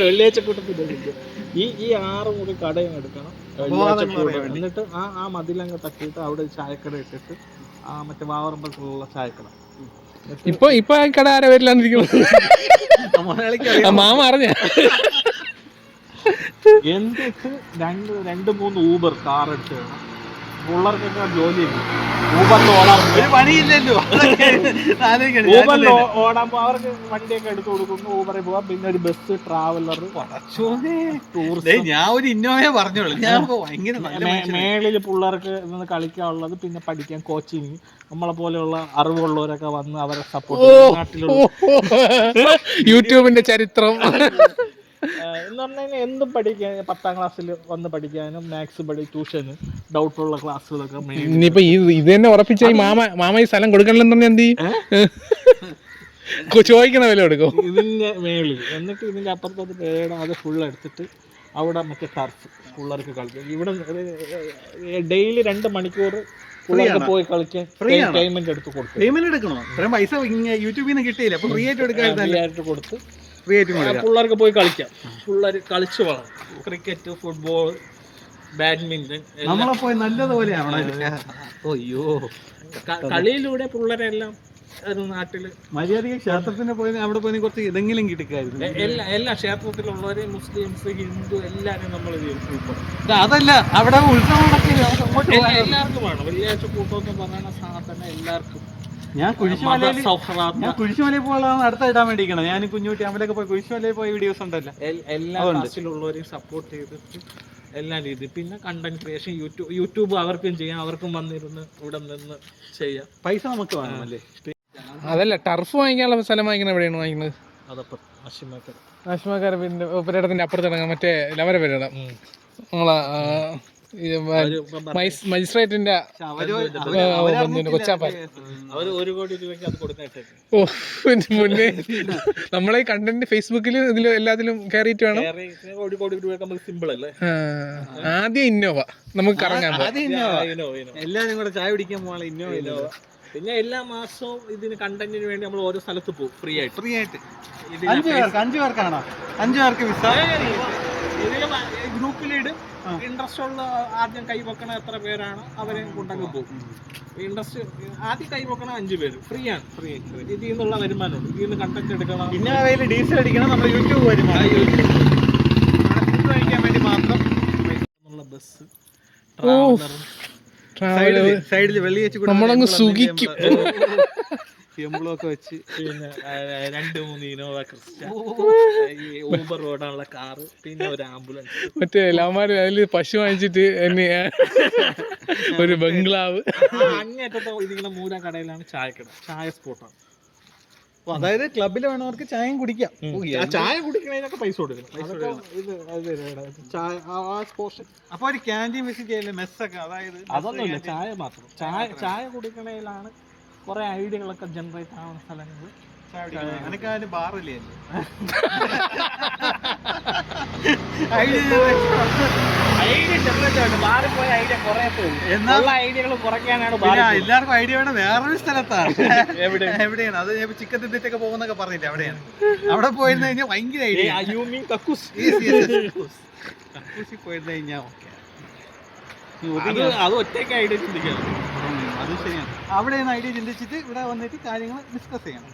വെള്ളിയാഴ്ച കൂട്ടത്തിൽ ഈ 6 മുറി കടയും എടുക്കണം. എന്നിട്ട് ആ മതിലങ്ങ് തട്ടിയിട്ട് അവിടെ ചായക്കട ഇട്ടിട്ട് മറ്റേ വാവറമ്പലത്തിലുള്ള ചായക്കട. ഇപ്പൊ ആ കട ആരാ വരില്ലാന്നിരിക്കുന്നു? മാമ അറിഞ്ഞ എന്നിട്ട് 2-3 ഊബർ കാർ എടുത്ത് വേണം പിള്ളേർക്കൊക്കെ ജോലി ഊബറിൽ ഓടാൻ പണിയില്ലല്ലോ. ഊബറിൽ ഓടാകുമ്പോൾ അവർക്ക് വണ്ടിയൊക്കെ എടുത്തു കൊടുക്കുന്നു, ഊബറിൽ പോവാം. പിന്നെ ഒരു ബസ്, ട്രാവലർ, ഞാൻ ഒരു ഇന്നോവേ പറഞ്ഞോളൂ. മേളിൽ പിള്ളേർക്ക് നിന്ന് കളിക്കാനുള്ളത്, പിന്നെ പഠിക്കാൻ കോച്ചിങ്, നമ്മളെ പോലെയുള്ള അറിവുള്ളവരൊക്കെ വന്ന് അവരെ സപ്പോർട്ട് നാട്ടിലുള്ള യൂട്യൂബിന്റെ ചരിത്രം എന്ന് പറഞ്ഞാൽ എന്തും പഠിക്കാൻ, 10ാം ക്ലാസ്സിൽ വന്ന് പഠിക്കാനും, മാത്സ് ട്യൂഷന്, ഡൗട്ടുള്ള ക്ലാസ്സുകളൊക്കെ. ഇനിയിപ്പോ ഇത് തന്നെ ഉറപ്പിച്ച ഈ മാമ ഈ സ്ഥലം കൊടുക്കണില്ലെന്ന് പറഞ്ഞാൽ എന്ത് ചെയ്യും? ചോദിക്കണ വില എടുക്കും ഇതിന്റെ മേളിൽ. എന്നിട്ട് ഇതിന്റെ അപ്പുറത്തോട്ട് പേട അത് ഫുൾ എടുത്തിട്ട് അവിടെ മറ്റേ ടർഫ് പിള്ളേർക്ക് കളിക്കാം. ഇവിടെ ഡെയിലി 2 മണിക്കൂർ പിള്ളേർക്ക് പോയി കളിക്കാൻ പേയ്മെന്റ് എടുത്ത് കൊടുക്കും. പേയ്മെന്റ് എടുക്കണോ? പൈസ യൂട്യൂബിൽ നിന്ന് കിട്ടിയില്ല, ഫ്രീ ആയിട്ട് കൊടുത്ത് പിള്ളേർക്ക് പോയി കളിക്കാം. പിള്ളേർ കളിച്ചു വളരും. ക്രിക്കറ്റ്, ഫുട്ബോൾ, ബാഡ്മിന്റൺ നമ്മളെ പോയി നല്ലതുപോലെയാണ്. അയ്യോ, കളിയിലൂടെ പിള്ളേരെല്ലാം നാട്ടില് മര്യാദയ്ക്ക് ക്ഷേത്രത്തിന് പോയി അവിടെ പോയി കുറച്ച് ഇതെങ്കിലും കിട്ടിക്കായിരുന്നു. എല്ലാ ക്ഷേത്രത്തിലുള്ളവരെ, മുസ്ലിംസ്, ഹിന്ദു എല്ലാരും നമ്മൾ അതല്ല അവിടെ ഉത്സവങ്ങളൊക്കെ എല്ലാവർക്കും വേണം. വെള്ളിയാഴ്ച കൂട്ടം എന്ന് പറയുന്ന സാധനം തന്നെ എല്ലാവർക്കും. ഞാൻ കുരിശുമലയിൽ പോകാൻ അടുത്ത ഇടാൻ വേണ്ടിയിരിക്കണം. ഞാൻ കുഞ്ഞുകുട്ടി അമ്പലൊക്കെ പോയി കുരിശുമലയിൽ പോയ വീഡിയോസ് ഉണ്ടല്ലോ. എല്ലാ ക്ലാസ്സിലുള്ളവരെയും സപ്പോർട്ട് ചെയ്തിട്ട് എല്ലാ രീതി. പിന്നെ കണ്ടന്റ് ക്രിയേഷൻ, യൂട്യൂബ് അവർക്കും ചെയ്യാം, അവർക്കും വന്നിരുന്ന് ഇവിടെ നിന്ന് ചെയ്യാം. പൈസ നമുക്ക് വേണം അല്ലേ? അതല്ല, ടർഫ് വാങ്ങിക്കാനുള്ള സ്ഥലം വാങ്ങിക്കണ എവിടെയാണ് വാങ്ങിക്കുന്നത്? അതപ്പം അശ്മക്കാര പിന്നെ പുരയിടത്തിന്റെ അപ്പുറത്ത് ഇറങ്ങാം. മറ്റേ ലവര പുരയിടം, നമ്മളെ മജിസ്ട്രേറ്റിന്റെ കൊച്ചാപ്പാൻ. മുന്നേ നമ്മളെ കണ്ടന്റ് ഫേസ്ബുക്കിലും ഇതിലും എല്ലാത്തിലും കയറിയിട്ട് വേണം. ആദ്യം ഇന്നോവ നമുക്ക് കറങ്ങാൻ എല്ലാരും കൂടെ ചായ പിടിക്കാൻ പോകാൻ ഇന്നോവ. പിന്നെ എല്ലാ മാസവും ഇതിന് കണ്ടന്റിന് വേണ്ടി നമ്മൾ ഓരോ സ്ഥലത്ത് പോകും ഫ്രീ ആയിട്ട്. 5 പേർക്കാണോ? 5 പേർക്ക് വിസ ഗ്രൂപ്പിലിടും. ഇൻട്രസ്റ്റ് ഉള്ള ആദ്യം കൈവെക്കണ എത്ര പേരാണ് അവരെ കൊണ്ടങ്ങ് പോകും. ഇൻട്രസ്റ്റ് ആദ്യം കൈവെക്കണ 5 പേര് ഫ്രീ ആണ്. ഇതിൽ നിന്നുള്ള വരുമാനമുണ്ട്. ഇതിൽ നിന്ന് കണ്ടന്റ് എടുക്കണം. പിന്നെ ഡീസൽ അടിക്കണം. നമ്മുടെ യൂട്യൂബ് വരുമാനം കഴിക്കാൻ വേണ്ടി മാത്രം. ബസ്, ട്രാവലർ, സൈഡിൽ വെള്ളിയാഴ്ച നമ്മളങ്ങ് സുഖിക്കും. എംബ്ലോക്കെ വെച്ച് പിന്നെ 2-3 ഇനോവ ക്രിസ്റ്റ, ഊബർ ഓടാനുള്ള കാറ്, പിന്നെ ഒരു ആംബുലൻസ്. മറ്റേ എല്ലാമാരും അതിൽ പശു വാങ്ങിച്ചിട്ട് ഒരു ബംഗ്ലാവ്. അങ്ങേറ്റത്തെ ഇതിങ്ങനെ മൂല കടയിലാണ് ചായക്കട, ചായ സ്പോട്ടാണ്. അതായത് ക്ലബിൽ വേണവർക്ക് ചായയും കുടിക്കാം. ചായ കുടിക്കണതിനൊക്കെ പൈസ കൊടുക്കണം. അപ്പൊ ഒരു ക്യാൻറ്റീൻ വിസിറ്റ് ചെയ്യല്ലേ, മെസ്സൊക്കെ? അതായത് അതൊന്നുമില്ല, ചായ മാത്രം. ചായ കുടിക്കണതിലാണ് കുറെ ഐഡിയകളൊക്കെ ജനറേറ്റ് ആവുന്ന സ്ഥലങ്ങൾ. എനിക്കതിന് ബാറില്ലേ എല്ലാവർക്കും ഐഡിയ വേണം. വേറൊരു സ്ഥലത്താണ്. എവിടെയാണ് അത്? ചിക്കൻ തിന്നിട്ടൊക്കെ പോകുന്നൊക്കെ പറഞ്ഞിട്ട് അവിടെയാണ്. അവിടെ പോയിരുന്നു കഴിഞ്ഞാൽ ഭയങ്കര ഐഡിയ. പോയിരുന്നു കഴിഞ്ഞാൽ അത് ഒറ്റയ്ക്ക് ഐഡിയ ചിന്തിക്കാം. അത് ശരിയാണ്. അവിടെ നിന്ന് ഐഡിയ ചിന്തിച്ചിട്ട് ഇവിടെ വന്നിട്ട് കാര്യങ്ങൾ ഡിസ്കസ് ചെയ്യണം.